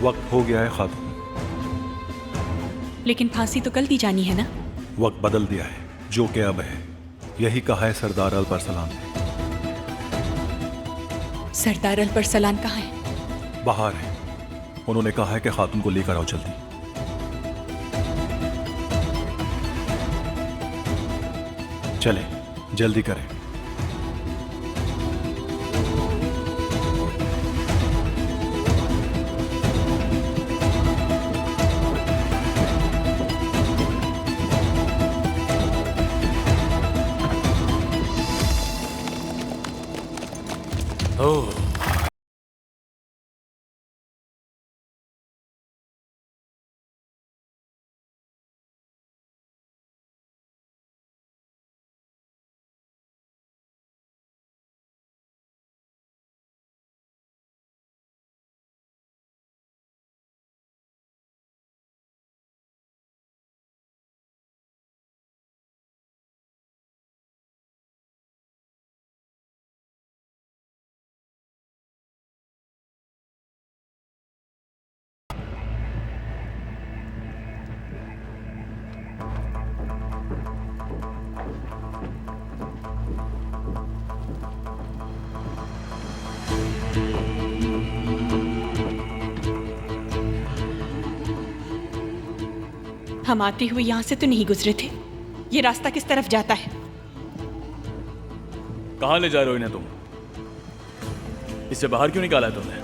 वक्त हो गया है खातून। लेकिन फांसी तो कल दी जानी है ना? वक्त बदल दिया है, जो कि अब है। यही कहा है सरदार अलपरसलान ने। सरदार अलपरसलान कहाँ है? बाहर है। उन्होंने कहा है कि खातून को लेकर आओ जल्दी। चले, जल्दी करें। ओह, हम आते हुए यहां से तो नहीं गुजरे थे। ये रास्ता किस तरफ जाता है? कहाँ ले जा रहे हो इन्हें तुम? इससे बाहर क्यों निकाला है तुमने?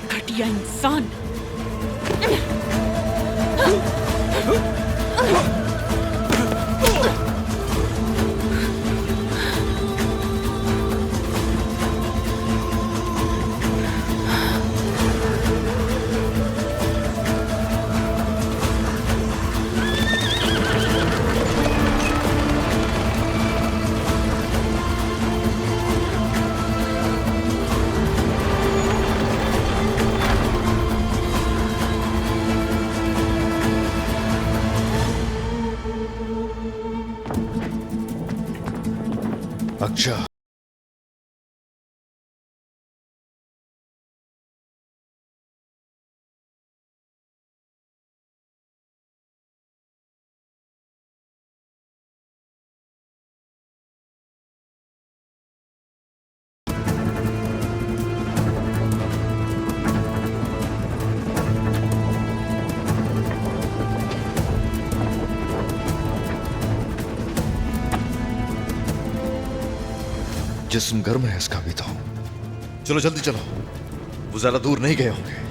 घटिया इंसान! अच्छा, जिस्म गर्म है इसका भी तो। चलो जल्दी चलो, वो ज्यादा दूर नहीं गए होंगे।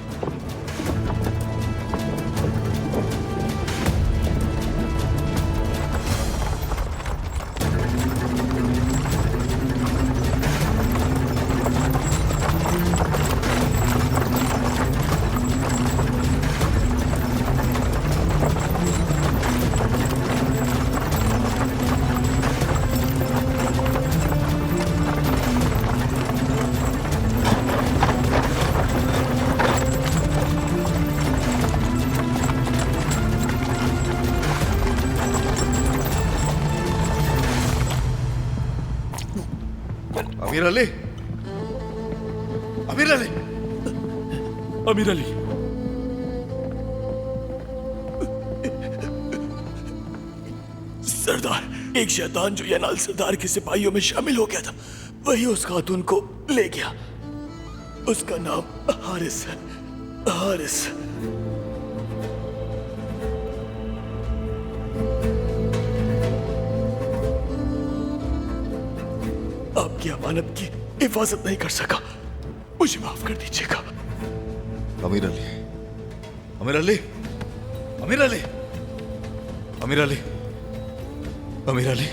अमीर अली, अमीर अली, अमीर अली, सरदार, एक शैतान जो यनाल सरदार के सिपाहियों में शामिल हो गया था, वही उस खातून को ले गया। उसका नाम हारिस है। हारिस। आपकी अमानत की हिफाजत नहीं कर सका, मुझे माफ कर दीजिएगा। अमीर अली, अमीर अली, अमीर अली, अमीर अली, अमीर अली।